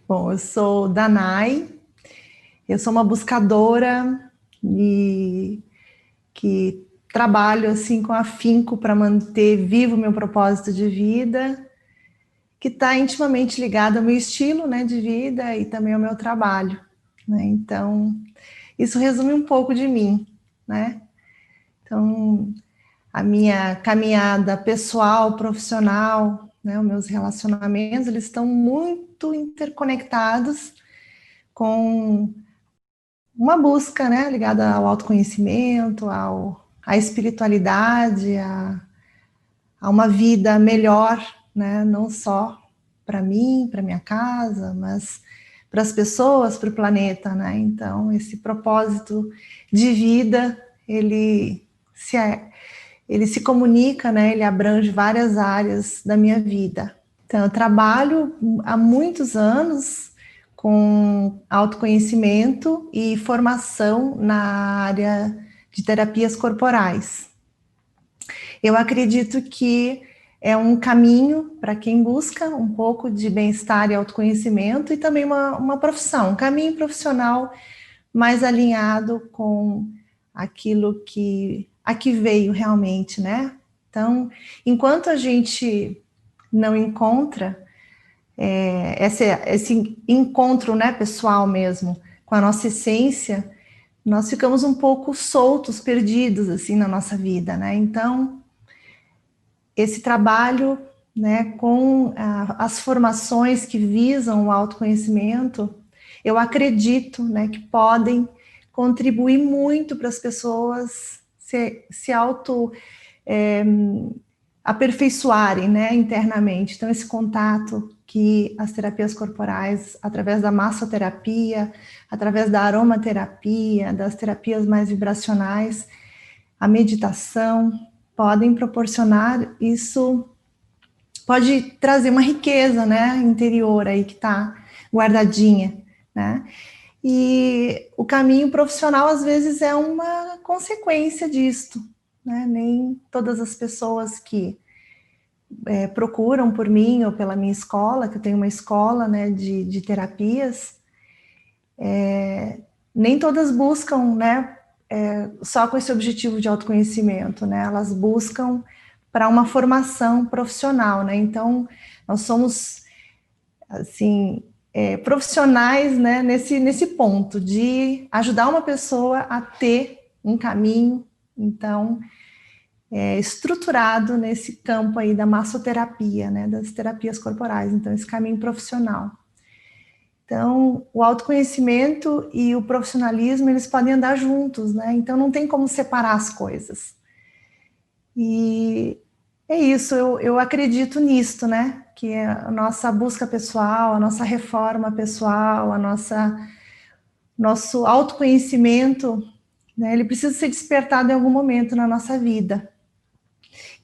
Bom, eu sou Danai, eu sou uma buscadora e que trabalho assim com afinco para manter vivo o meu propósito de vida, que está intimamente ligado ao meu estilo, né, de vida e também ao meu trabalho, né? Então, isso resume um pouco de mim, né? Então, a minha caminhada pessoal, profissional, né, os meus relacionamentos, eles estão muito interconectados com uma busca, né, ligada ao autoconhecimento, à espiritualidade, a uma vida melhor, né, não só para mim, para minha casa, mas para as pessoas, para o planeta, né? Então, esse propósito de vida, se, ele se comunica, né? Ele abrange várias áreas da minha vida. Então, eu trabalho há muitos anos com autoconhecimento e formação na área de terapias corporais. Eu acredito que é um caminho para quem busca um pouco de bem-estar e autoconhecimento e também uma profissão, um caminho profissional mais alinhado com aquilo que aqui veio realmente, né? Então, enquanto a gente não encontra esse encontro, né, pessoal mesmo, com a nossa essência, nós ficamos um pouco soltos, perdidos, assim, na nossa vida, né? Então, esse trabalho, né, com as formações que visam o autoconhecimento, eu acredito, né, que podem contribuir muito para as pessoas se auto aperfeiçoarem, né, internamente. Então, esse contato que as terapias corporais, através da massoterapia, através da aromaterapia, das terapias mais vibracionais, a meditação, podem proporcionar, isso pode trazer uma riqueza, né, interior aí que está guardadinha, né? E o caminho profissional, às vezes, é uma consequência disto, né? Nem todas as pessoas que procuram por mim ou pela minha escola, que eu tenho uma escola, né, de terapias, nem todas buscam, né, só com esse objetivo de autoconhecimento, né? Elas buscam para uma formação profissional, né? Então, nós somos, assim, profissionais, né, nesse ponto de ajudar uma pessoa a ter um caminho, então, estruturado nesse campo aí da massoterapia, né, das terapias corporais, então, esse caminho profissional. Então, o autoconhecimento e o profissionalismo, eles podem andar juntos, né? Então, não tem como separar as coisas. E é isso, eu acredito nisto, né? Que a nossa busca pessoal, a nossa reforma pessoal, nosso autoconhecimento, né? Ele precisa ser despertado em algum momento na nossa vida.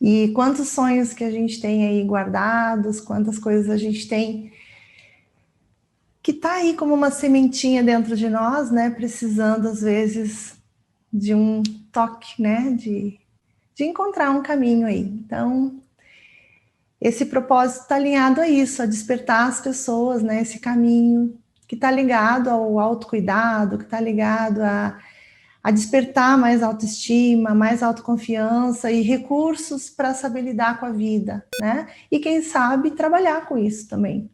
E quantos sonhos que a gente tem aí guardados, quantas coisas a gente tem que está aí como uma sementinha dentro de nós, né? Precisando, às vezes, de um toque, né? De encontrar um caminho aí. Então, esse propósito está alinhado a isso, a despertar as pessoas, né? Esse caminho que está ligado ao autocuidado, que está ligado a despertar mais autoestima, mais autoconfiança e recursos para saber lidar com a vida, né? E quem sabe trabalhar com isso também.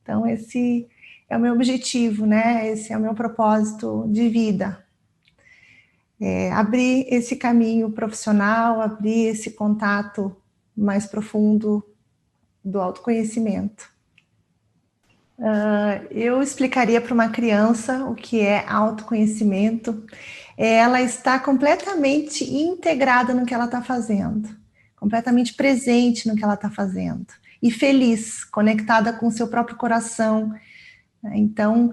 Então, esse é o meu objetivo, né? Esse é o meu propósito de vida. Abrir esse caminho profissional, abrir esse contato mais profundo do autoconhecimento. Eu explicaria para uma criança o que é autoconhecimento. Ela está completamente integrada no que ela está fazendo, completamente presente no que ela está fazendo e feliz, conectada com o seu próprio coração. Então,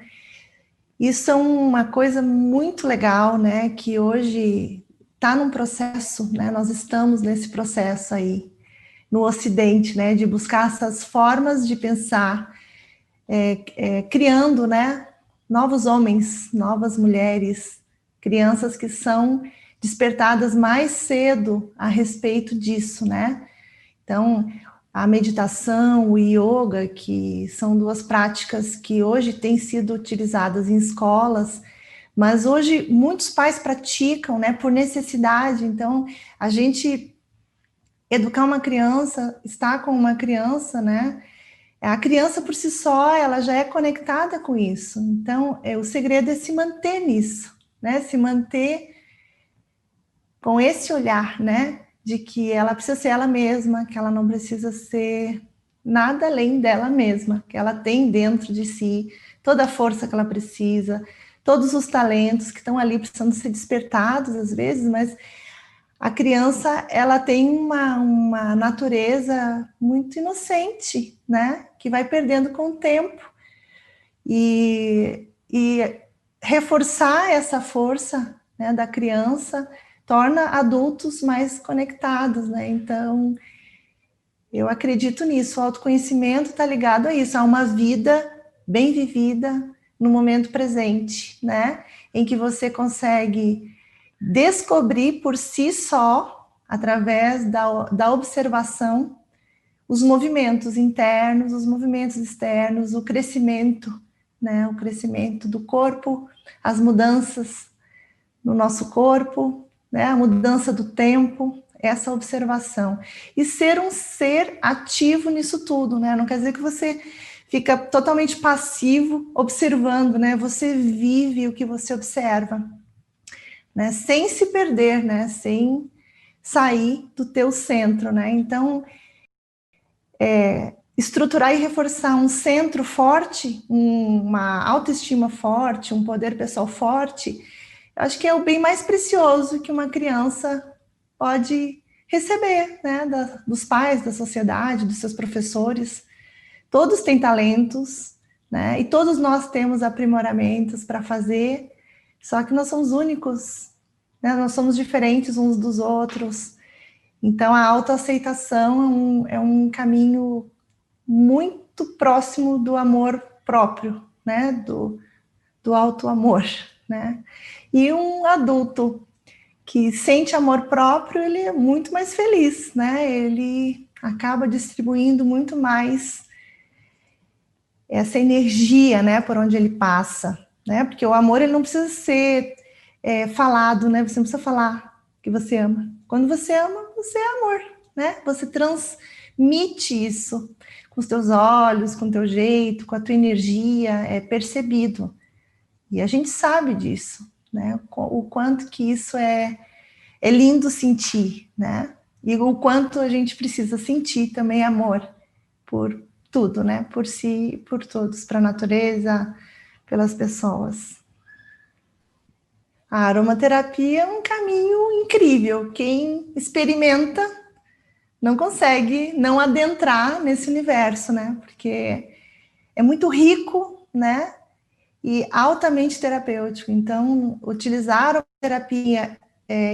isso é uma coisa muito legal, né? Que hoje está num processo, né? Nós estamos nesse processo aí no Ocidente, né? De buscar essas formas de pensar, criando, né? Novos homens, novas mulheres, crianças que são despertadas mais cedo a respeito disso, né? Então, a meditação, o yoga, que são duas práticas que hoje têm sido utilizadas em escolas, mas hoje muitos pais praticam, né, por necessidade. Então, a gente educar uma criança, estar com uma criança, né, a criança por si só, ela já é conectada com isso. Então, o segredo é se manter nisso, né, se manter com esse olhar, né, de que ela precisa ser ela mesma, que ela não precisa ser nada além dela mesma, que ela tem dentro de si toda a força que ela precisa, todos os talentos que estão ali precisando ser despertados às vezes, mas a criança, ela tem uma natureza muito inocente, né, que vai perdendo com o tempo, e reforçar essa força, né, da criança torna adultos mais conectados, né? Então, eu acredito nisso. O autoconhecimento está ligado a isso, a uma vida bem vivida no momento presente, né? Em que você consegue descobrir por si só, através da observação, os movimentos internos, os movimentos externos, o crescimento, né? O crescimento do corpo, as mudanças no nosso corpo, né, a mudança do tempo, essa observação. E ser um ser ativo nisso tudo, né? Não quer dizer que você fica totalmente passivo observando, né? Você vive o que você observa, né? Sem se perder, né? Sem sair do teu centro, né? Então, estruturar e reforçar um centro forte, uma autoestima forte, um poder pessoal forte, acho que é o bem mais precioso que uma criança pode receber, né, dos pais, da sociedade, dos seus professores. Todos têm talentos, né, e todos nós temos aprimoramentos para fazer, só que nós somos únicos, né, nós somos diferentes uns dos outros. Então, a autoaceitação é um caminho muito próximo do amor próprio, né, do auto-amor, né? E um adulto que sente amor próprio, ele é muito mais feliz, né? Ele acaba distribuindo muito mais essa energia, né, por onde ele passa, né? Porque o amor, ele não precisa ser falado, né? Você não precisa falar que você ama. Quando você ama, você é amor, né? Você transmite isso com os teus olhos, com o teu jeito, com a tua energia, é percebido. E a gente sabe disso, né? O quanto que isso é lindo sentir, né? E o quanto a gente precisa sentir também amor por tudo, né? Por si, por todos, para a natureza, pelas pessoas. A aromaterapia é um caminho incrível. Quem experimenta não consegue não adentrar nesse universo, né? Porque é muito rico, né? E altamente terapêutico. Então, utilizar a terapia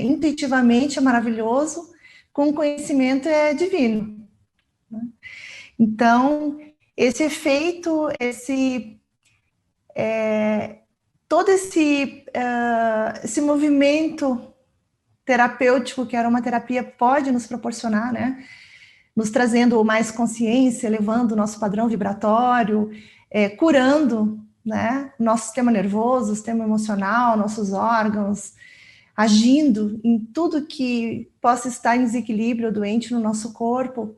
intuitivamente é maravilhoso, com conhecimento é divino. Né? Então, esse efeito, todo esse movimento terapêutico que a aromaterapia pode nos proporcionar, né? Nos trazendo mais consciência, elevando o nosso padrão vibratório, curando, né, nosso sistema nervoso, sistema emocional, nossos órgãos, agindo em tudo que possa estar em desequilíbrio ou doente no nosso corpo,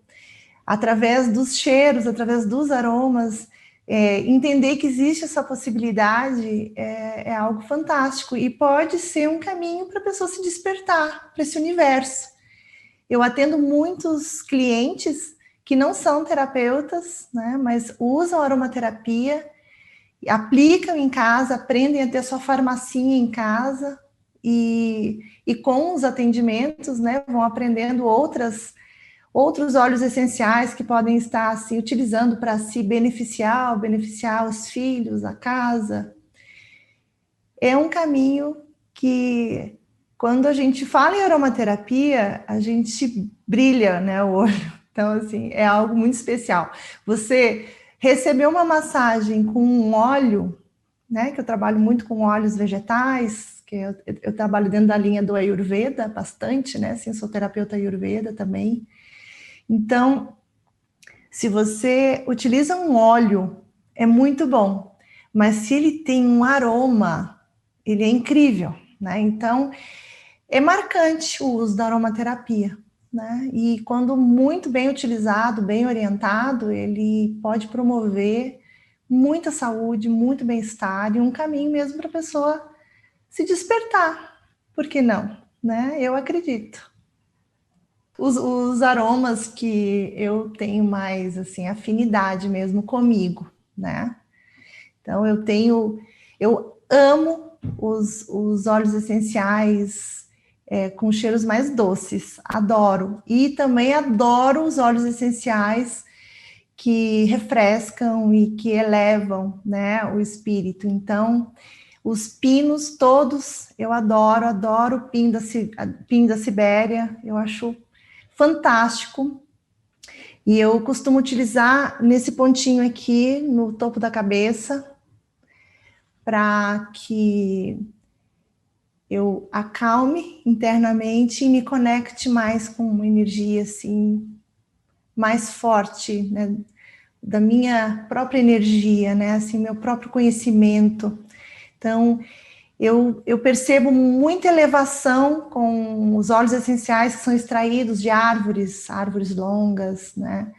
através dos cheiros, através dos aromas. Entender que existe essa possibilidade é algo fantástico e pode ser um caminho para a pessoa se despertar para esse universo. Eu atendo muitos clientes que não são terapeutas, né, mas usam aromaterapia, aplicam em casa, aprendem a ter sua farmacinha em casa e com os atendimentos, né, vão aprendendo outros óleos essenciais que podem estar se utilizando para se beneficiar os filhos, a casa. É um caminho que, quando a gente fala em aromaterapia, a gente brilha, né, o olho. Então, assim, é algo muito especial. Você receber uma massagem com um óleo, né, que eu trabalho muito com óleos vegetais, que eu trabalho dentro da linha do Ayurveda bastante, né, assim, sou terapeuta Ayurveda também. Então, Se você utiliza um óleo, é muito bom, mas se ele tem um aroma, ele é incrível, né? Então, é marcante o uso da aromaterapia, né? E quando muito bem utilizado, bem orientado, ele pode promover muita saúde, muito bem-estar e um caminho mesmo para a pessoa se despertar. Por que não? Né? Eu acredito. Os aromas que eu tenho mais assim afinidade mesmo comigo, né? Então eu amo os óleos essenciais com cheiros mais doces, adoro. E também adoro os óleos essenciais que refrescam e que elevam, né, o espírito. Então, os pinos todos eu adoro, adoro o pino da Sibéria, eu acho fantástico. E eu costumo utilizar nesse pontinho aqui no topo da cabeça para que eu acalme internamente e me conecte mais com uma energia assim mais forte, né, da minha própria energia, né, assim, meu próprio conhecimento. Então, eu percebo muita elevação com os óleos essenciais que são extraídos de árvores longas, né?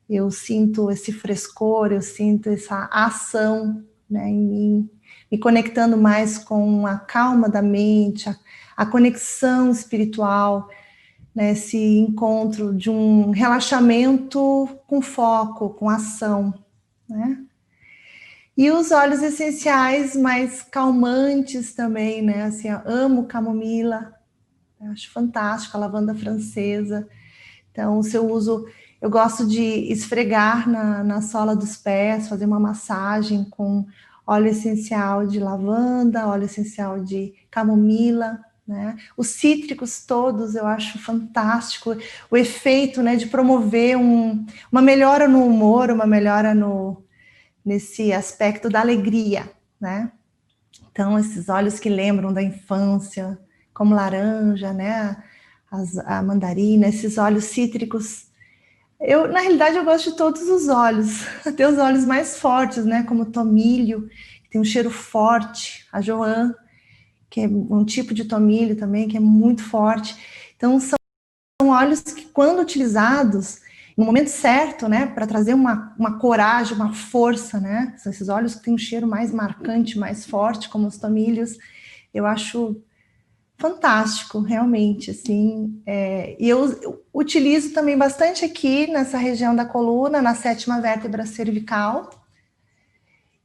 Eu sinto esse frescor, eu sinto essa ação, né, em mim, me conectando mais com a calma da mente, a conexão espiritual, né, esse encontro de um relaxamento com foco, com ação, né? E os óleos essenciais mais calmantes também, né? Assim, eu amo camomila, eu acho fantástico, a lavanda francesa. Então, se eu uso, eu gosto de esfregar na sola dos pés, fazer uma massagem com óleo essencial de lavanda, óleo essencial de camomila, né? Os cítricos todos eu acho fantástico, o efeito, né, de promover uma melhora no humor, uma melhora nesse aspecto da alegria, né? Então, esses óleos que lembram da infância, como laranja, né? A mandarina, esses óleos cítricos. Na realidade, eu gosto de todos os óleos, até os óleos mais fortes, né? Como o tomilho, que tem um cheiro forte, a joã, que é um tipo de tomilho também, que é muito forte. Então, são óleos que, quando utilizados, no momento certo, né, para trazer uma coragem, uma força, né? São esses óleos que têm um cheiro mais marcante, mais forte, como os tomilhos. Eu acho fantástico, realmente, assim. E eu utilizo também bastante aqui nessa região da coluna, na sétima vértebra cervical.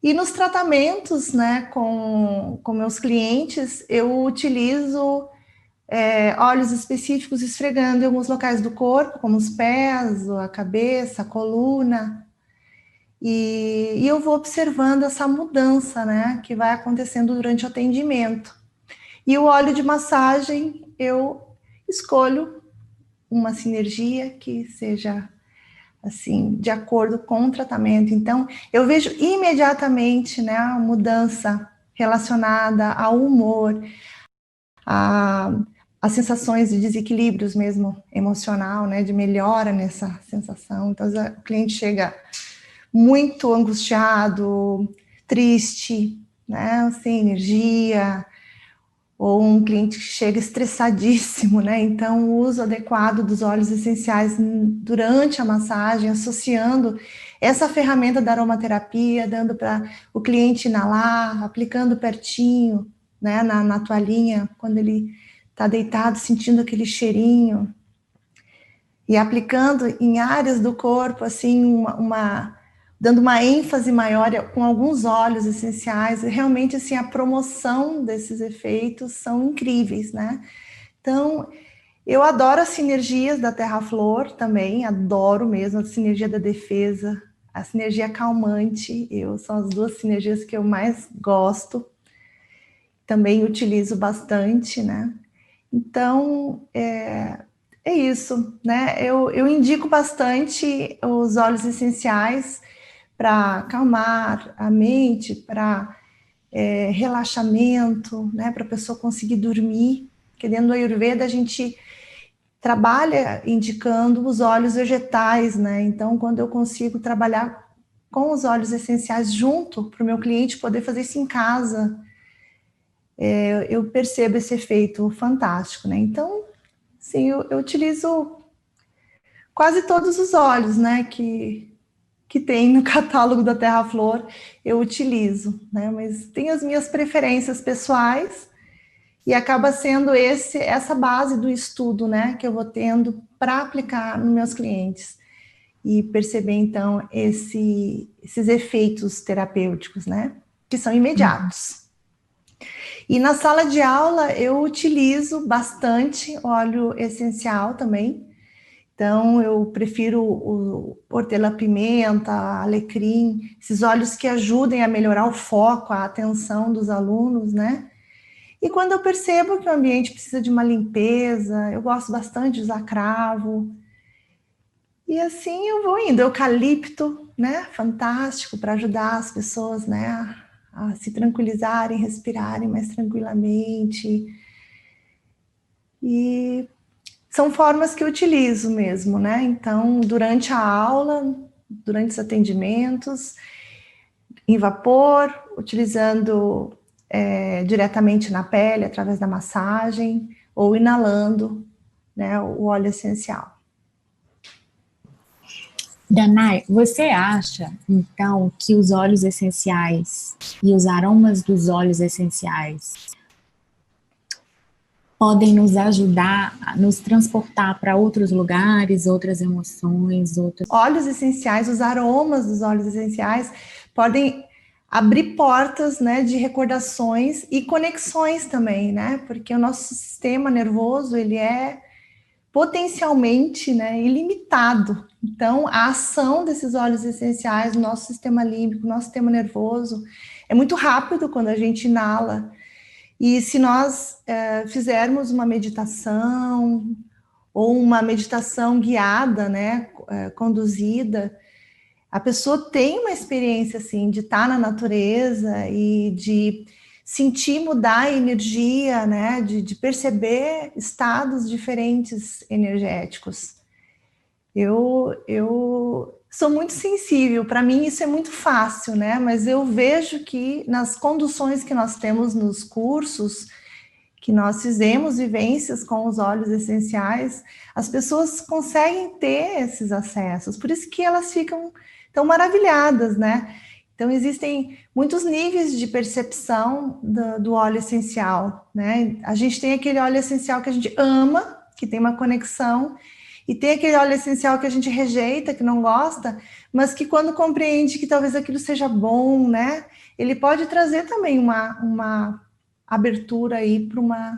E nos tratamentos, né, com meus clientes, eu utilizo óleos específicos esfregando em alguns locais do corpo, como os pés, a cabeça, a coluna. E eu vou observando essa mudança, né, que vai acontecendo durante o atendimento. E o óleo de massagem, eu escolho uma sinergia que seja, assim, de acordo com o tratamento. Então, eu vejo imediatamente, né, a mudança relacionada ao humor, a, as sensações de desequilíbrios mesmo emocional, né, de melhora nessa sensação. Então, o cliente chega muito angustiado, triste, né, sem energia, ou um cliente que chega estressadíssimo, né? Então, o uso adequado dos óleos essenciais durante a massagem, associando essa ferramenta da aromaterapia, dando para o cliente inalar, aplicando pertinho, né, na toalhinha, quando ele está deitado, sentindo aquele cheirinho, e aplicando em áreas do corpo, assim, dando uma ênfase maior com alguns óleos essenciais, e realmente, assim, a promoção desses efeitos são incríveis, né? Então, eu adoro as sinergias da Terra-Flor também, adoro mesmo a sinergia da defesa, a sinergia calmante, são as duas sinergias que eu mais gosto, também utilizo bastante, né? Então, é isso, né? Eu indico bastante os óleos essenciais para acalmar a mente, para relaxamento, né? Para a pessoa conseguir dormir. Porque dentro do Ayurveda a gente trabalha indicando os óleos vegetais, né? Então, quando eu consigo trabalhar com os óleos essenciais junto para o meu cliente poder fazer isso em casa, eu percebo esse efeito fantástico, né? Então, sim, eu utilizo quase todos os óleos, né, que tem no catálogo da Terra Flor, eu utilizo, né? Mas tem as minhas preferências pessoais e acaba sendo essa base do estudo, né, que eu vou tendo para aplicar nos meus clientes e perceber, então, esses efeitos terapêuticos, né, que são imediatos. E na sala de aula eu utilizo bastante óleo essencial também. Então eu prefiro o hortelã-pimenta, alecrim, esses óleos que ajudem a melhorar o foco, a atenção dos alunos, né? E quando eu percebo que o ambiente precisa de uma limpeza, eu gosto bastante de usar cravo. E assim eu vou indo. Eucalipto, né? Fantástico para ajudar as pessoas, né? A se tranquilizarem, respirarem mais tranquilamente. E são formas que eu utilizo mesmo, né? Então, durante a aula, durante os atendimentos, em vapor, utilizando diretamente na pele, através da massagem, ou inalando, né, o óleo essencial. Danai, você acha, então, que os óleos essenciais e os aromas dos óleos essenciais podem nos ajudar a nos transportar para outros lugares, outras emoções, outros... Óleos essenciais, os aromas dos óleos essenciais podem abrir portas, né, de recordações e conexões também, né? Porque o nosso sistema nervoso, ele é potencialmente, né, ilimitado. Então, a ação desses óleos essenciais no nosso sistema límbico, no nosso sistema nervoso, é muito rápido quando a gente inala. E se nós fizermos uma meditação ou uma meditação guiada, né, conduzida, a pessoa tem uma experiência assim de estar na natureza e de sentir mudar a energia, né, de perceber estados diferentes energéticos. Eu sou muito sensível, para mim isso é muito fácil, né? Mas eu vejo que nas conduções que nós temos nos cursos, que nós fizemos vivências com os óleos essenciais, as pessoas conseguem ter esses acessos, por isso que elas ficam tão maravilhadas, né? Então, existem muitos níveis de percepção do óleo essencial, né? A gente tem aquele óleo essencial que a gente ama, que tem uma conexão, e tem aquele óleo essencial que a gente rejeita, que não gosta, mas que quando compreende que talvez aquilo seja bom, né? Ele pode trazer também uma abertura aí para uma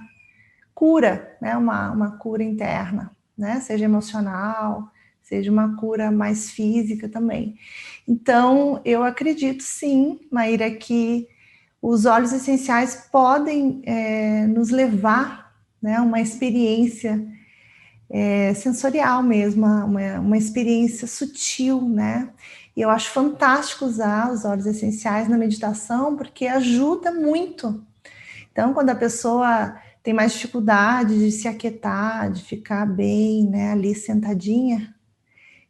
cura, né? Uma cura interna, né? Seja emocional, seja uma cura mais física também. Então, eu acredito sim, Maíra, que os óleos essenciais podem nos levar, né, a uma experiência sensorial mesmo, uma experiência sutil, né? E eu acho fantástico usar os óleos essenciais na meditação, porque ajuda muito. Então, quando a pessoa tem mais dificuldade de se aquietar, de ficar bem, né, ali sentadinha,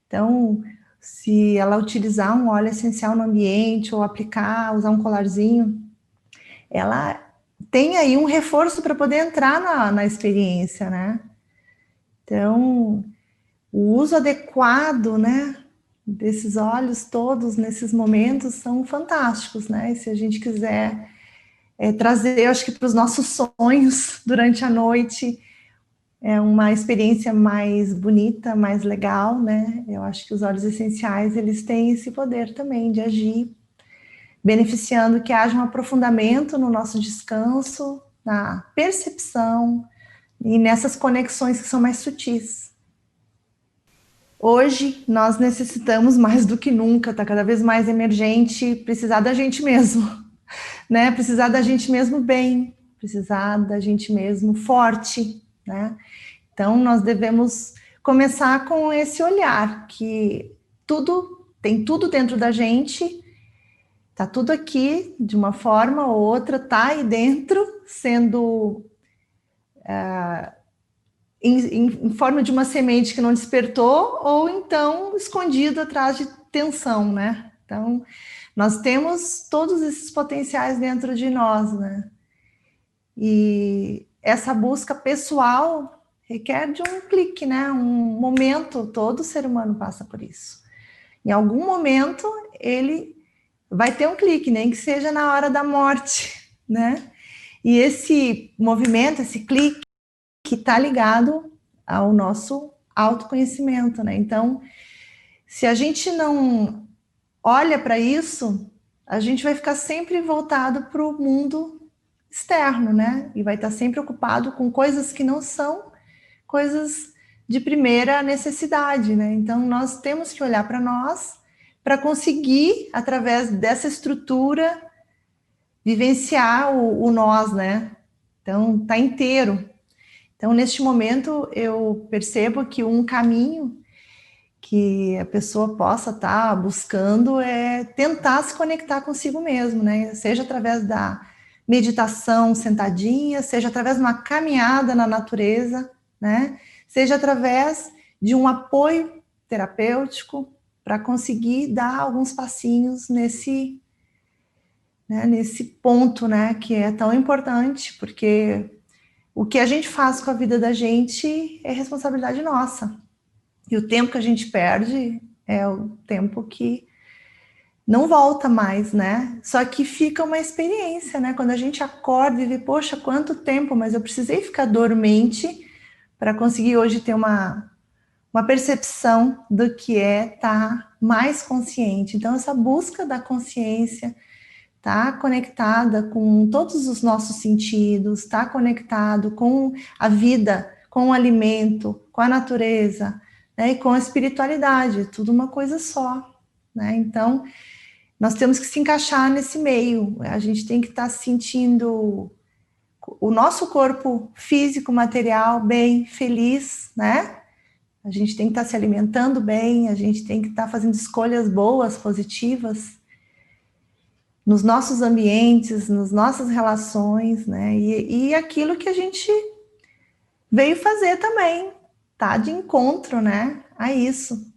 então, se ela utilizar um óleo essencial no ambiente, ou aplicar, usar um colarzinho, ela tem aí um reforço para poder entrar na experiência, né? Então, o uso adequado, né, desses óleos todos nesses momentos são fantásticos, né? E se a gente quiser trazer, eu acho que para os nossos sonhos durante a noite, uma experiência mais bonita, mais legal, né? Eu acho que os óleos essenciais, eles têm esse poder também de agir, beneficiando que haja um aprofundamento no nosso descanso, na percepção e nessas conexões que são mais sutis. Hoje, nós necessitamos mais do que nunca, está cada vez mais emergente, precisar da gente mesmo, né? Precisar da gente mesmo bem, precisar da gente mesmo forte, né? Então, nós devemos começar com esse olhar, que tem tudo dentro da gente, tá tudo aqui, de uma forma ou outra, tá aí dentro, sendo em forma de uma semente que não despertou, ou então escondido atrás de tensão, né? Então, nós temos todos esses potenciais dentro de nós, né? E essa busca pessoal requer de um clique, né? Um momento, todo ser humano passa por isso. Em algum momento, ele vai ter um clique, nem que seja na hora da morte, né? E esse movimento, esse clique, está ligado ao nosso autoconhecimento, né? Então, se a gente não olha para isso, a gente vai ficar sempre voltado para o mundo externo, né? E vai estar sempre ocupado com coisas que não são coisas de primeira necessidade, né? Então, nós temos que olhar para nós para conseguir, através dessa estrutura, vivenciar o nós, né? Então, tá inteiro. Então, neste momento, eu percebo que um caminho que a pessoa possa estar buscando é tentar se conectar consigo mesmo, né? Seja através da meditação sentadinha, seja através de uma caminhada na natureza, né? Seja através de um apoio terapêutico para conseguir dar alguns passinhos nesse, né, nesse ponto, né, que é tão importante, porque o que a gente faz com a vida da gente é responsabilidade nossa. E o tempo que a gente perde é o tempo que não volta mais, né? Só que fica uma experiência, né? Quando a gente acorda e vê, poxa, quanto tempo, mas eu precisei ficar dormente para conseguir hoje ter uma percepção do que é estar mais consciente. Então, essa busca da consciência, tá conectada com todos os nossos sentidos, está conectado com a vida, com o alimento, com a natureza, né, e com a espiritualidade, tudo uma coisa só, né? Então, nós temos que se encaixar nesse meio, a gente tem que estar sentindo o nosso corpo físico, material, bem, feliz, né? A gente tem que estar se alimentando bem, a gente tem que estar fazendo escolhas boas, positivas, nos nossos ambientes, nas nossas relações, né? E aquilo que a gente veio fazer também, tá de encontro, né? A isso.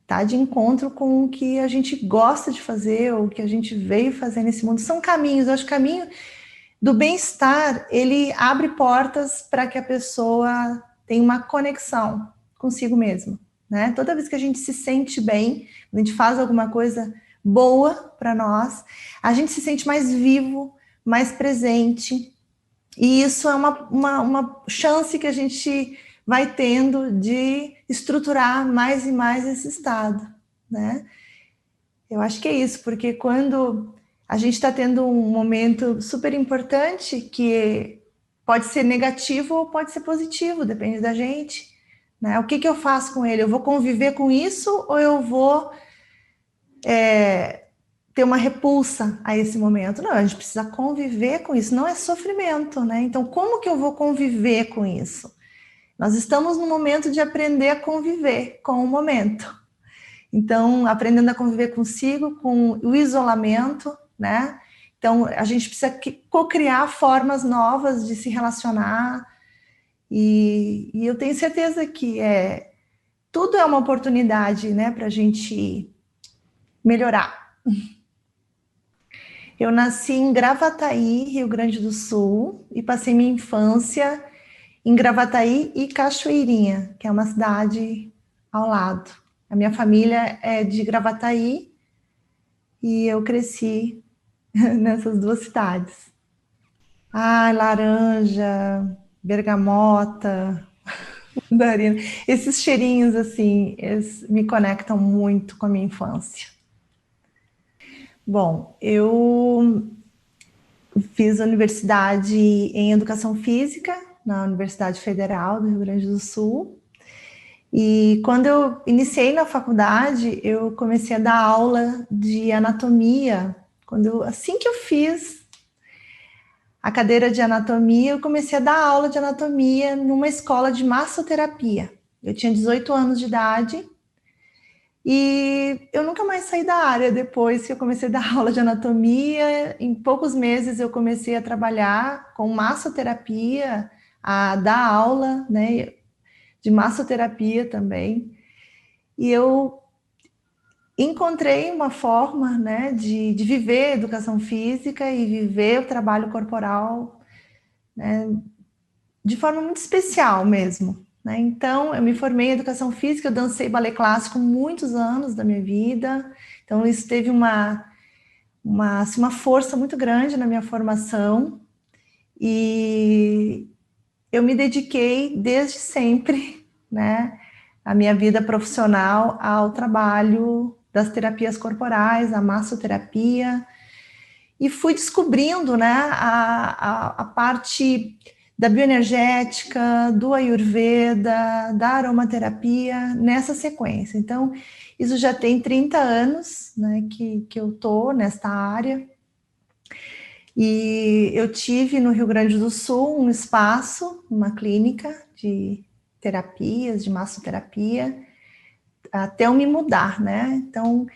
Tá de encontro com o que a gente gosta de fazer, ou o que a gente veio fazer nesse mundo. São caminhos, eu acho que o caminho do bem-estar, ele abre portas para que a pessoa tenha uma conexão consigo mesma, né? Toda vez que a gente se sente bem, a gente faz alguma coisa boa para nós, a gente se sente mais vivo, mais presente, e isso é uma chance que a gente vai tendo de estruturar mais e mais esse estado, né? Eu acho que é isso, porque quando a gente está tendo um momento super importante, que pode ser negativo ou pode ser positivo, depende da gente, né? O que eu faço com ele? Eu vou conviver com isso ou eu vou ter uma repulsa a esse momento? Não, a gente precisa conviver com isso, não é sofrimento, né? Então, como que eu vou conviver com isso? Nós estamos no momento de aprender a conviver com o momento. Então, aprendendo a conviver consigo, com o isolamento, né? Então, a gente precisa co-criar formas novas de se relacionar, e eu tenho certeza que tudo é uma oportunidade, né, para a gente melhorar. Eu nasci em Gravataí, Rio Grande do Sul, e passei minha infância em Gravataí e Cachoeirinha, que é uma cidade ao lado. A minha família é de Gravataí e eu cresci nessas duas cidades. Ai, laranja, bergamota, mandarina. Esses cheirinhos, assim, eles me conectam muito com a minha infância. Bom, eu fiz a universidade em Educação Física, na Universidade Federal do Rio Grande do Sul. E quando eu iniciei na faculdade, eu comecei a dar aula de anatomia. Assim que eu fiz a cadeira de anatomia, eu comecei a dar aula de anatomia numa escola de massoterapia. Eu tinha 18 anos de idade e eu nunca mais saí da área depois que eu comecei a dar aula de anatomia. Em poucos meses eu comecei a trabalhar com massoterapia, a dar aula, né, de massoterapia também. E eu encontrei uma forma, né, de viver a educação física e viver o trabalho corporal, né, de forma muito especial mesmo, né? Então, eu me formei em educação física, eu dancei balé clássico muitos anos da minha vida, então isso teve assim, uma força muito grande na minha formação, e eu me dediquei desde sempre, né, a minha vida profissional ao trabalho das terapias corporais, a massoterapia, e fui descobrindo, né, a parte da bioenergética, do Ayurveda, da aromaterapia nessa sequência. Então, isso já tem 30 anos, né, que eu tô nesta área. E eu tive no Rio Grande do Sul um espaço, uma clínica de terapias, de massoterapia, até eu me mudar, né? Então,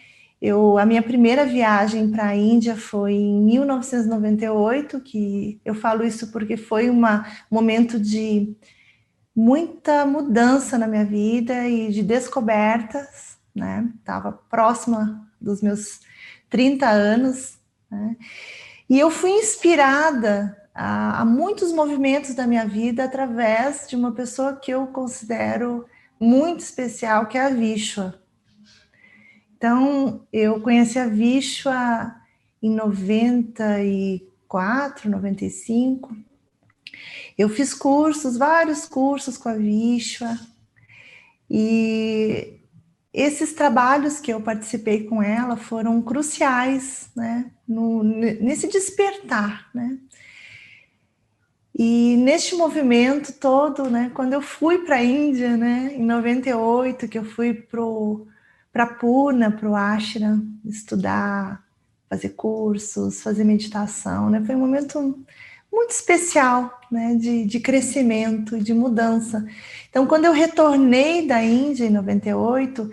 a minha primeira viagem para a Índia foi em 1998, que eu falo isso porque foi um momento de muita mudança na minha vida e de descobertas, né? Estava próxima dos meus 30 anos, né? E eu fui inspirada a muitos movimentos da minha vida através de uma pessoa que eu considero muito especial, que é a Vishwa. Então, eu conheci a Vishwa em 94, 95. Eu fiz vários cursos com a Vishwa, e esses trabalhos que eu participei com ela foram cruciais, né, nesse despertar, né? E neste movimento todo, né, quando eu fui para a Índia, né, em 98, que eu fui para Pune, para o ashram, estudar, fazer cursos, fazer meditação, né, foi um momento muito especial, né, de crescimento e de mudança. Então, quando eu retornei da Índia em 98,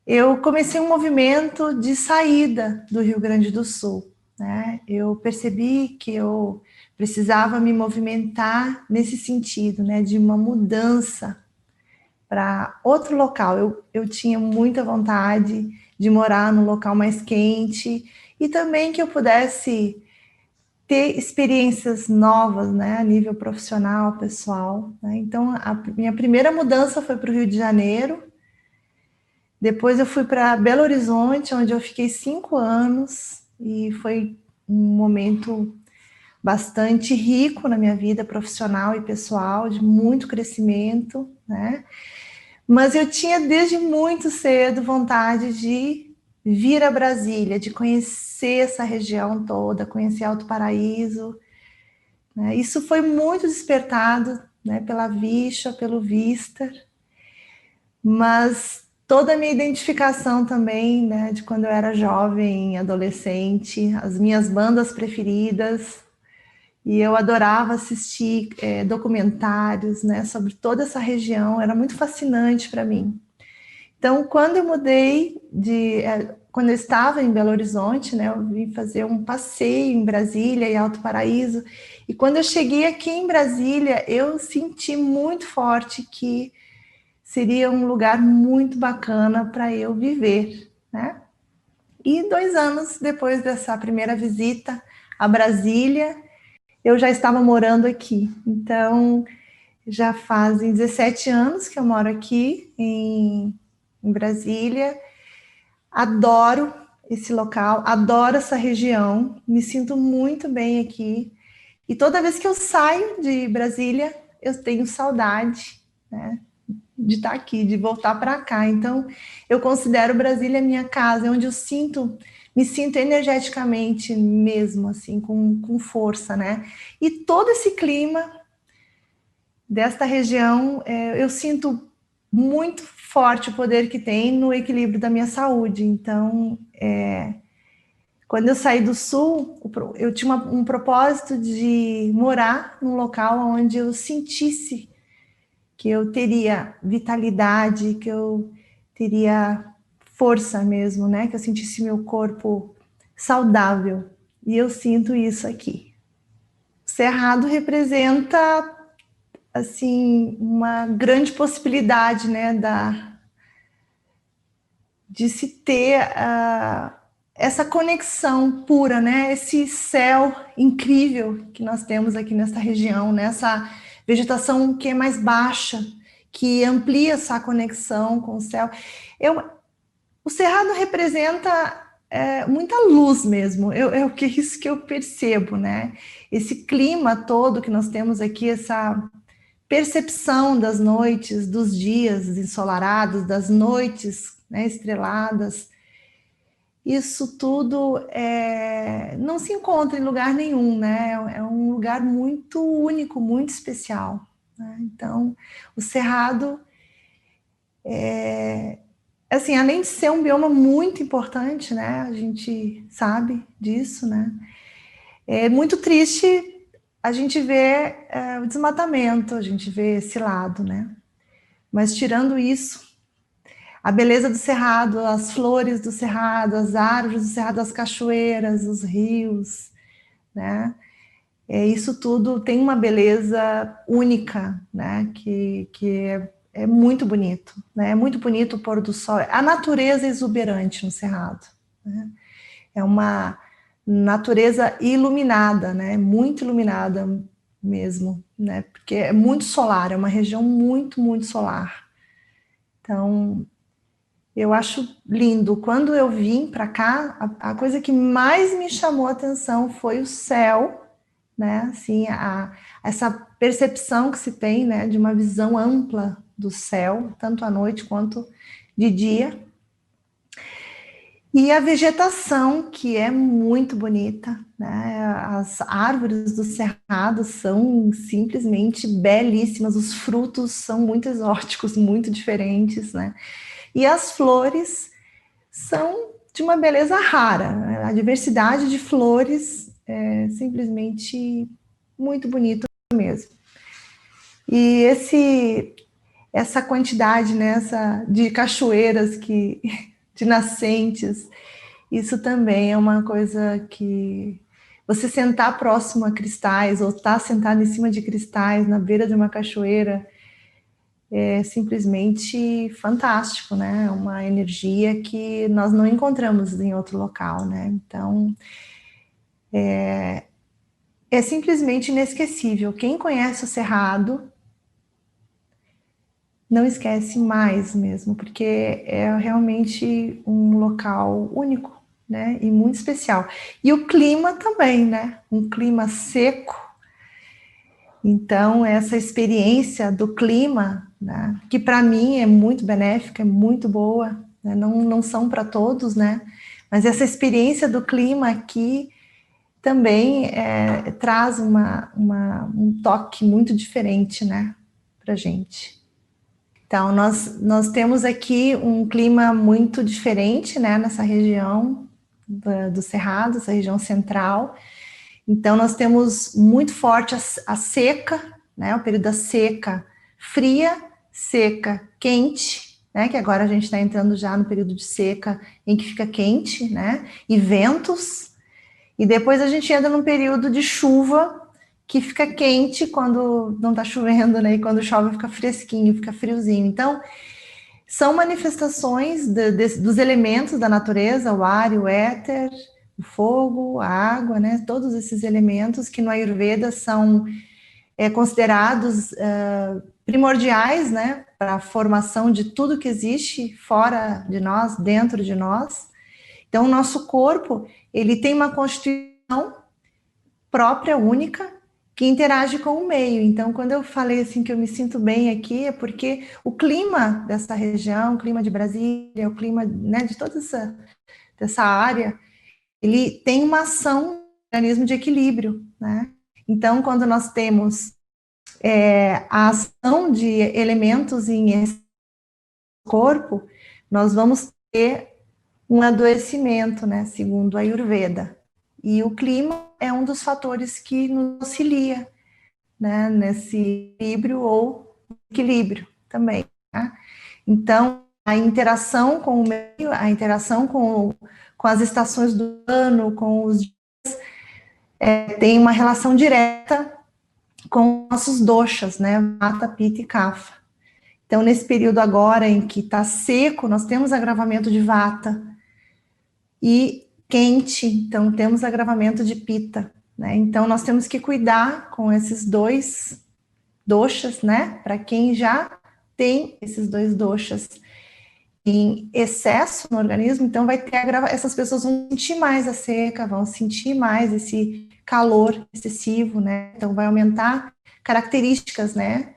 eu comecei um movimento de saída do Rio Grande do Sul, né? Eu percebi que eu precisava me movimentar nesse sentido, né, de uma mudança para outro local. Eu tinha muita vontade de morar num local mais quente e também que eu pudesse ter experiências novas, né, a nível profissional, pessoal, né? Então, a minha primeira mudança foi para o Rio de Janeiro. Depois eu fui para Belo Horizonte, onde eu fiquei 5 anos, e foi um momento bastante rico na minha vida profissional e pessoal, de muito crescimento, né? Mas eu tinha desde muito cedo vontade de vir a Brasília, de conhecer essa região toda, conhecer Alto Paraíso, né? Isso foi muito despertado, né, pela Visha, pelo Vistar, mas toda a minha identificação também, né, de quando eu era jovem, adolescente, as minhas bandas preferidas, e eu adorava assistir documentários, né, sobre toda essa região, era muito fascinante para mim. Então, quando eu quando eu estava em Belo Horizonte, né, eu vim fazer um passeio em Brasília e Alto Paraíso, e quando eu cheguei aqui em Brasília, eu senti muito forte que seria um lugar muito bacana para eu viver, né? E 2 anos depois dessa primeira visita a Brasília, eu já estava morando aqui. Então, já fazem 17 anos que eu moro aqui em Brasília. Adoro esse local, adoro essa região, me sinto muito bem aqui. E toda vez que eu saio de Brasília, eu tenho saudade, né, de estar aqui, de voltar para cá. Então, eu considero Brasília minha casa, onde eu me sinto energeticamente mesmo, assim, com força, né? E todo esse clima desta região, eu sinto muito forte o poder que tem no equilíbrio da minha saúde. Então, quando eu saí do Sul, eu tinha um propósito de morar num local onde eu sentisse que eu teria vitalidade, que eu teria força mesmo, né? Que eu sentisse meu corpo saudável. E eu sinto isso aqui. O Cerrado representa assim, uma grande possibilidade, né, de se ter essa conexão pura, né, esse céu incrível que nós temos aqui nesta região, né, essa vegetação que é mais baixa, que amplia essa conexão com o céu. O Cerrado representa muita luz mesmo, é isso que eu percebo, né? Esse clima todo que nós temos aqui, essa percepção das noites, dos dias ensolarados, das noites, né, estreladas, isso tudo não se encontra em lugar nenhum, né? É um lugar muito único, muito especial, né? Então, o Cerrado assim, além de ser um bioma muito importante, né? A gente sabe disso, né? É muito triste a gente ver o desmatamento, a gente vê esse lado, né? Mas tirando isso, a beleza do Cerrado, as flores do Cerrado, as árvores do Cerrado, as cachoeiras, os rios, né? Isso tudo tem uma beleza única, né? Que é muito bonito, né? É muito bonito o pôr do sol. A natureza é exuberante no Cerrado, né? É uma natureza iluminada, né? Muito iluminada mesmo, né? Porque é muito solar, é uma região muito, muito solar. Então, eu acho lindo. Quando eu vim para cá, a coisa que mais me chamou a atenção foi o céu, né? Assim, essa percepção que se tem, né, de uma visão ampla do céu, tanto à noite quanto de dia. E a vegetação, que é muito bonita, né? As árvores do cerrado são simplesmente belíssimas, os frutos são muito exóticos, muito diferentes, né? E as flores são de uma beleza rara, né? A diversidade de flores é simplesmente muito bonito mesmo. E essa quantidade, né, de cachoeiras de nascentes, isso também é uma coisa que você sentar próximo a cristais ou estar sentado em cima de cristais na beira de uma cachoeira é simplesmente fantástico, né? Uma energia que nós não encontramos em outro local, né? Então, é simplesmente inesquecível. Quem conhece o Cerrado não esquece mais mesmo, porque é realmente um local único, né? E muito especial. E o clima também, né? Um clima seco. Então, essa experiência do clima, né? Que para mim é muito benéfica, é muito boa, né? Não são para todos, né? Mas essa experiência do clima aqui também traz um toque muito diferente, né? Para gente. Então, nós temos aqui um clima muito diferente, né, nessa região do Cerrado, essa região central. Então, nós temos muito forte a seca, né, o período da seca fria, seca quente, né, que agora a gente está entrando já no período de seca em que fica quente, né, e ventos. E depois a gente entra num período de chuva que fica quente quando não está chovendo, né? E quando chove fica fresquinho, fica friozinho. Então, são manifestações dos elementos da natureza, o ar e o éter, o fogo, a água, né? Todos esses elementos que no Ayurveda são considerados primordiais, né? Para a formação de tudo que existe fora de nós, dentro de nós. Então, o nosso corpo, ele tem uma constituição própria, única, que interage com o meio. Então, quando eu falei assim que eu me sinto bem aqui, é porque o clima dessa região, o clima de Brasília, o clima, né, de toda dessa área, ele tem uma ação, um mecanismo de equilíbrio, né? Então, quando nós temos a ação de elementos em corpo, nós vamos ter um adoecimento, né, segundo a Ayurveda. E o clima é um dos fatores que nos auxilia, né, nesse equilíbrio ou equilíbrio também. Né? Então, a interação com o meio, a interação com as estações do ano, com os dias, tem uma relação direta com nossos doshas, né? Vata, Pitta e Kapha. Então, nesse período agora em que está seco, nós temos agravamento de Vata e quente, então temos agravamento de Pitta, né? Então, nós temos que cuidar com esses dois doshas, né? Para quem já tem esses dois doshas em excesso no organismo, então vai ter essas pessoas vão sentir mais a seca, vão sentir mais esse calor excessivo, né? Então vai aumentar características, né?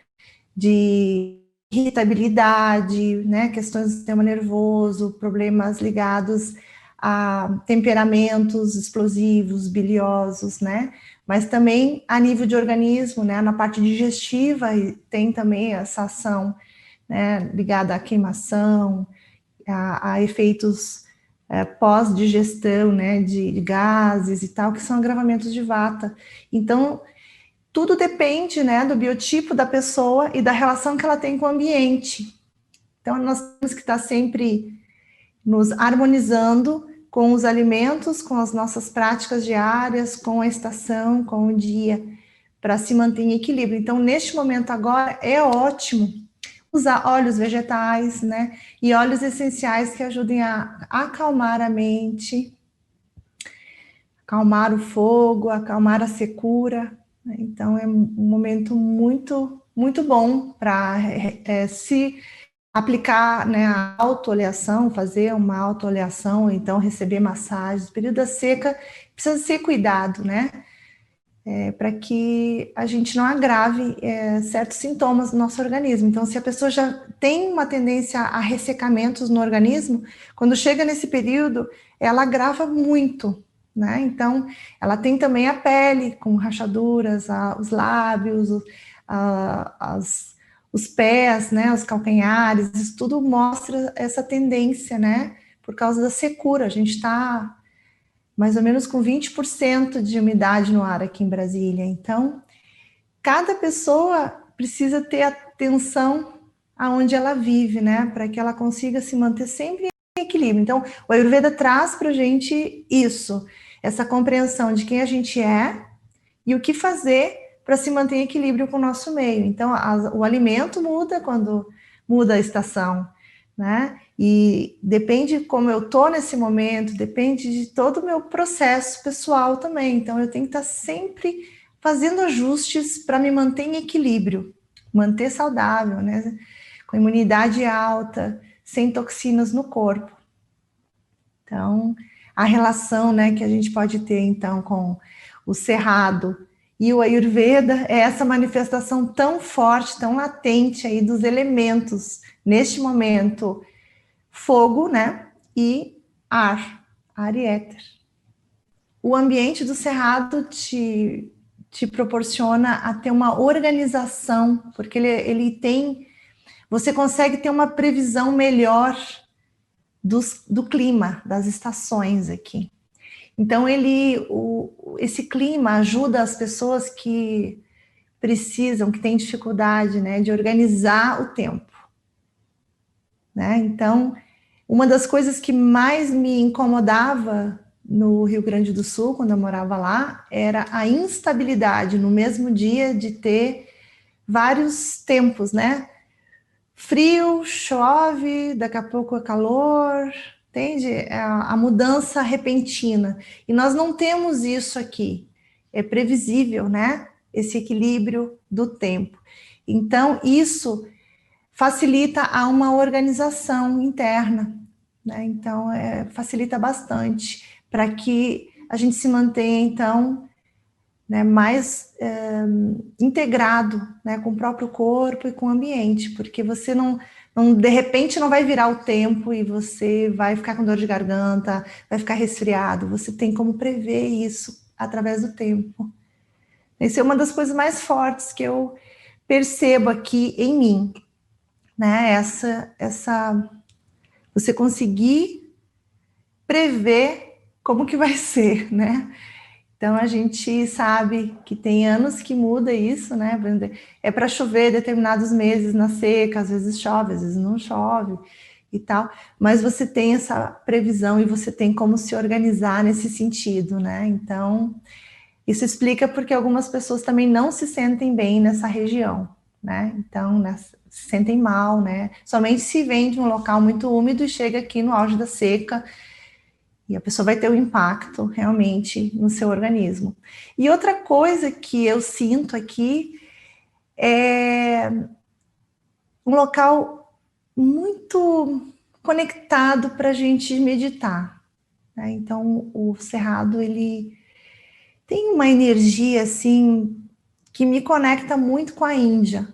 De irritabilidade, né? Questões do sistema nervoso, problemas ligados a temperamentos explosivos, biliosos, né? Mas também a nível de organismo, né? Na parte digestiva tem também essa ação, né? Ligada à queimação, a efeitos pós-digestão, né, de gases e tal, que são agravamentos de Vata. Então, tudo depende, né, do biotipo da pessoa e da relação que ela tem com o ambiente. Então, nós temos que estar sempre nos harmonizando com os alimentos, com as nossas práticas diárias, com a estação, com o dia, para se manter em equilíbrio. Então, neste momento agora, é ótimo usar óleos vegetais, né? E óleos essenciais que ajudem a acalmar a mente, acalmar o fogo, acalmar a secura. Né? Então é um momento muito, muito bom para se aplicar, né, a autooleação, fazer uma autooleação, então receber massagens. O período da seca precisa ser cuidado, né? Para que a gente não agrave certos sintomas do nosso organismo. Então, se a pessoa já tem uma tendência a ressecamentos no organismo, quando chega nesse período, ela agrava muito, né? Então, ela tem também a pele com rachaduras, os lábios, os pés, né? Os calcanhares, isso tudo mostra essa tendência, né? Por causa da secura, a gente está mais ou menos com 20% de umidade no ar aqui em Brasília. Então, cada pessoa precisa ter atenção aonde ela vive, né? Para que ela consiga se manter sempre em equilíbrio. Então, o Ayurveda traz para a gente isso, essa compreensão de quem a gente é e o que fazer para se manter em equilíbrio com o nosso meio. Então, o alimento muda quando muda a estação, né? E depende de como eu tô nesse momento, depende de todo o meu processo pessoal também. Então, eu tenho que estar sempre fazendo ajustes para me manter em equilíbrio, manter saudável, né? Com imunidade alta, sem toxinas no corpo. Então, a relação, né, que a gente pode ter, então, com o cerrado e o Ayurveda é essa manifestação tão forte, tão latente aí dos elementos, neste momento, fogo, né, e ar e éter. O ambiente do cerrado te proporciona a ter uma organização, porque ele tem, você consegue ter uma previsão melhor do clima, das estações aqui. Então, esse clima ajuda as pessoas que precisam, que têm dificuldade, né, de organizar o tempo. Né? Então, uma das coisas que mais me incomodava no Rio Grande do Sul, quando eu morava lá, era a instabilidade no mesmo dia de ter vários tempos, né? Frio, chove, daqui a pouco é calor, entende? A mudança repentina. E nós não temos isso aqui. É previsível, né? Esse equilíbrio do tempo. Então, isso facilita a uma organização interna, né? Então, facilita bastante para que a gente se mantenha, então, né, mais integrado, né, com o próprio corpo e com o ambiente, porque você não, de repente, não vai virar o tempo e você vai ficar com dor de garganta, vai ficar resfriado, você tem como prever isso através do tempo. Essa é uma das coisas mais fortes que eu percebo aqui em mim, né, essa você conseguir prever como que vai ser, né? Então a gente sabe que tem anos que muda isso, né? É para chover determinados meses na seca, às vezes chove, às vezes não chove e tal, mas você tem essa previsão e você tem como se organizar nesse sentido, né? Então Isso explica porque algumas pessoas também não se sentem bem nessa região, né? Então, se sentem mal, né? Somente se vem de um local muito úmido e chega aqui no auge da seca, e a pessoa vai ter um impacto realmente no seu organismo. E outra coisa que eu sinto aqui é um local muito conectado para a gente meditar, né? Então, o Cerrado, ele tem uma energia, assim, que me conecta muito com a Índia.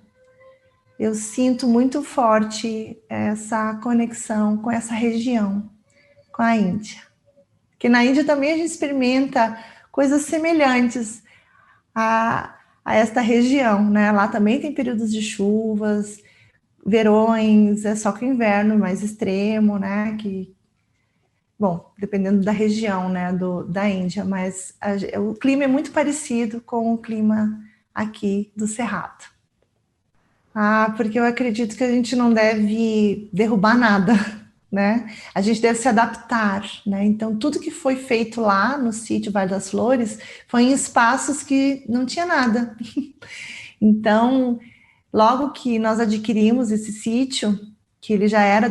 Eu sinto muito forte essa conexão com essa região, com a Índia. Porque na Índia também a gente experimenta coisas semelhantes a esta região, né? Lá também tem períodos de chuvas, verões, é só que o inverno mais extremo, né? Bom, dependendo da região, né, da Índia, mas o clima é muito parecido com o clima aqui do Cerrado. Ah, porque eu acredito que a gente não deve derrubar nada, né? A gente deve se adaptar, né? Então, tudo que foi feito lá no sítio Vale das Flores foi em espaços que não tinha nada. Então, logo que nós adquirimos esse sítio, que ele já era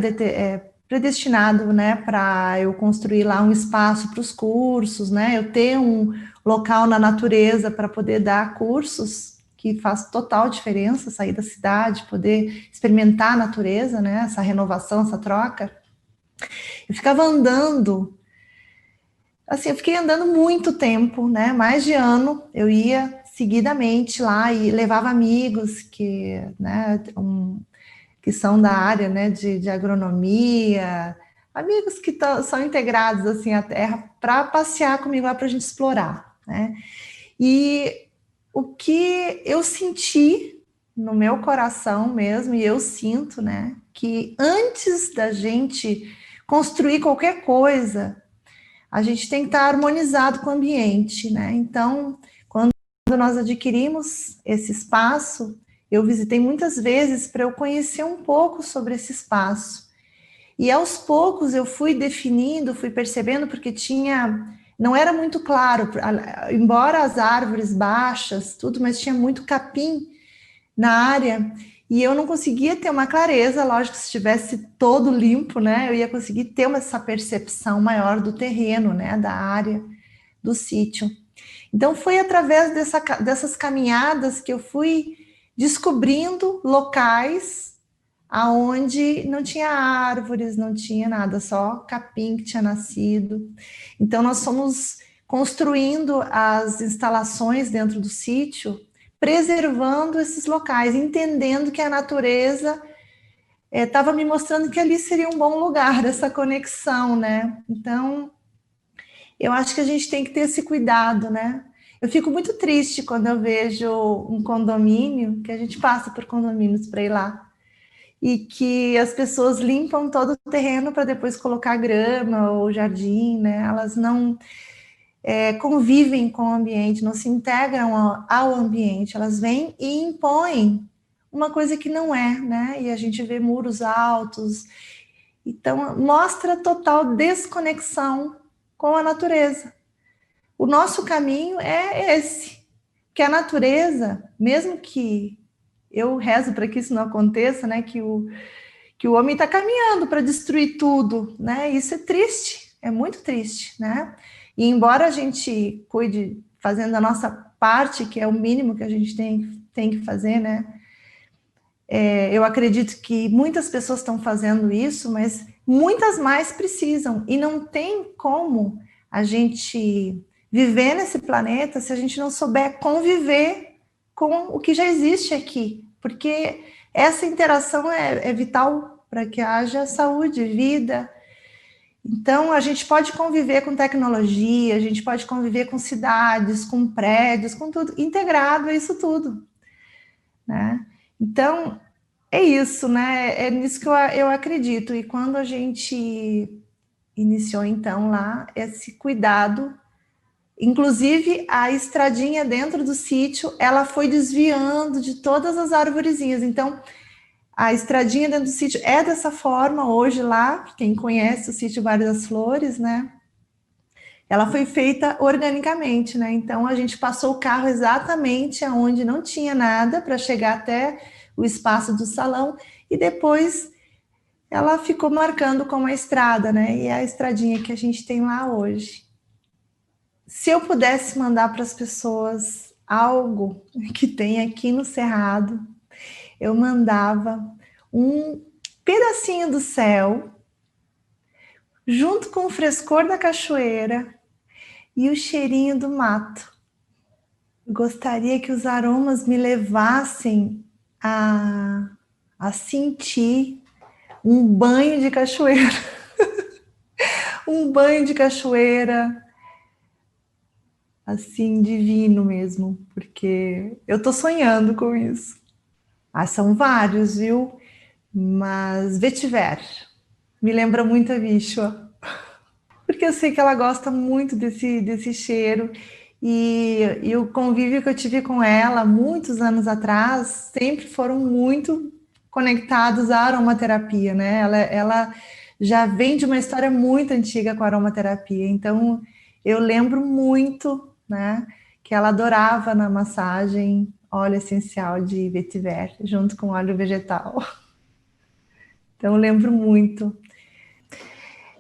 predestinado, né, para eu construir lá um espaço para os cursos, né, eu ter um local na natureza para poder dar cursos, que faz total diferença, sair da cidade, poder experimentar a natureza, né, essa renovação, essa troca. Eu ficava andando, assim, eu fiquei andando muito tempo, né, mais de ano, eu ia seguidamente lá e levava amigos né, que são da área, né, de agronomia, amigos que são integrados assim à terra para passear comigo lá para a gente explorar, né? E o que eu senti no meu coração mesmo, e eu sinto, né, que antes da gente construir qualquer coisa, a gente tem que estar harmonizado com o ambiente, né? Então, quando nós adquirimos esse espaço, eu visitei muitas vezes para eu conhecer um pouco sobre esse espaço. E aos poucos eu fui definindo, fui percebendo, porque não era muito claro, embora as árvores baixas, tudo, mas tinha muito capim na área, e eu não conseguia ter uma clareza, lógico, se estivesse todo limpo, né, eu ia conseguir ter essa percepção maior do terreno, né, da área, do sítio. Então foi através dessas caminhadas que eu fui descobrindo locais aonde não tinha árvores, não tinha nada, só capim que tinha nascido. Então nós fomos construindo as instalações dentro do sítio, preservando esses locais, entendendo que a natureza estava me mostrando que ali seria um bom lugar, essa conexão, né? Então, eu acho que a gente tem que ter esse cuidado, né? Eu fico muito triste quando eu vejo um condomínio, que a gente passa por condomínios para ir lá, e que as pessoas limpam todo o terreno para depois colocar grama ou jardim, né? Elas não convivem com o ambiente, não se integram ao ambiente, elas vêm e impõem uma coisa que não é, né? E a gente vê muros altos, então mostra total desconexão com a natureza. O nosso caminho é esse, que a natureza, mesmo que eu rezo para que isso não aconteça, né? Que o homem está caminhando para destruir tudo, né? Isso é triste, é muito triste, né? E embora a gente cuide fazendo a nossa parte, que é o mínimo que a gente tem que fazer, né? Eu acredito que muitas pessoas estão fazendo isso, mas muitas mais precisam, e não tem como a gente viver nesse planeta se a gente não souber conviver com o que já existe aqui, porque essa interação é vital para que haja saúde, vida. Então, a gente pode conviver com tecnologia, a gente pode conviver com cidades, com prédios, com tudo, integrado a isso tudo, né? Então, é isso, né? É nisso que eu acredito. E quando a gente iniciou, então, lá, esse cuidado, inclusive a estradinha dentro do sítio, ela foi desviando de todas as arvorezinhas. Então, a estradinha dentro do sítio é dessa forma hoje lá, quem conhece o sítio Vale das Flores, né? ela foi feita organicamente, né? Então a gente passou o carro exatamente aonde não tinha nada para chegar até o espaço do salão e depois ela ficou marcando como a estrada, né? E é a estradinha que a gente tem lá hoje. Se eu pudesse mandar para as pessoas algo que tem aqui no Cerrado, eu mandava um pedacinho do céu, junto com o frescor da cachoeira e o cheirinho do mato. Gostaria que os aromas me levassem a sentir um banho de cachoeira. Um banho de cachoeira, assim, divino mesmo, porque eu tô sonhando com isso. Ah, são vários, viu? Mas vetiver me lembra muito a Víxua, porque eu sei que ela gosta muito desse cheiro. E o convívio que eu tive com ela muitos anos atrás sempre foram muito conectados à aromaterapia, né? Ela já vem de uma história muito antiga com a aromaterapia, então eu lembro muito, né, que ela adorava na massagem óleo essencial de vetiver junto com óleo vegetal. Então eu lembro muito.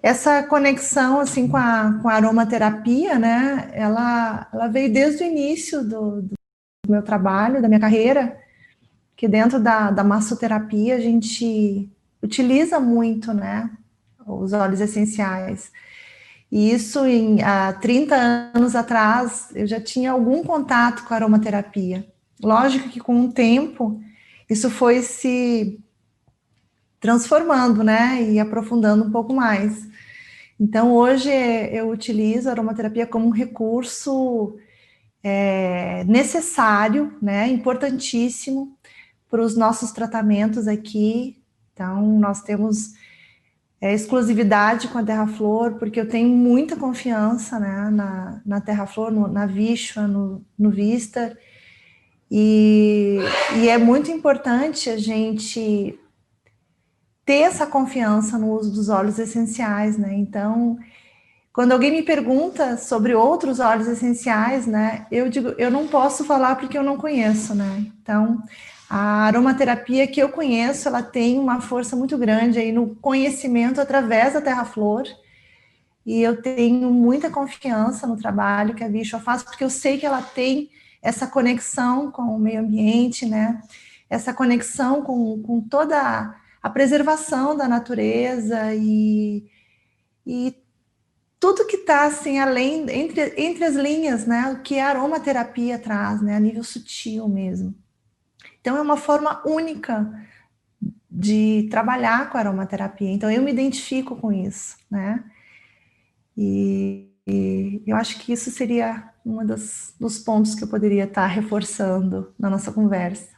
Essa conexão assim com a aromaterapia, né? Ela veio desde o início do meu trabalho, da minha carreira, que dentro da massoterapia a gente utiliza muito, né? Os óleos essenciais. E isso há 30 anos atrás eu já tinha algum contato com a aromaterapia. Lógico que com o tempo isso foi se transformando, né? E aprofundando um pouco mais. Então, hoje eu utilizo a aromaterapia como um recurso necessário, né, importantíssimo para os nossos tratamentos aqui. Então, nós temos exclusividade com a Terraflor, porque eu tenho muita confiança, né, na Terraflor, na Víxua, no Vista, e é muito importante a gente ter essa confiança no uso dos óleos essenciais, né? Então, quando alguém me pergunta sobre outros óleos essenciais, né, eu digo, eu não posso falar porque eu não conheço, né? Então, a aromaterapia que eu conheço, ela tem uma força muito grande aí no conhecimento através da Terraflor, e eu tenho muita confiança no trabalho que a Víxua faz, porque eu sei que ela tem essa conexão com o meio ambiente, né? Essa conexão com toda a preservação da natureza e tudo que está assim além entre as linhas, né? O que a aromaterapia traz, né? A nível sutil mesmo. Então é uma forma única de trabalhar com a aromaterapia. Então eu me identifico com isso, né? E eu acho que isso seria um dos pontos que eu poderia estar reforçando na nossa conversa.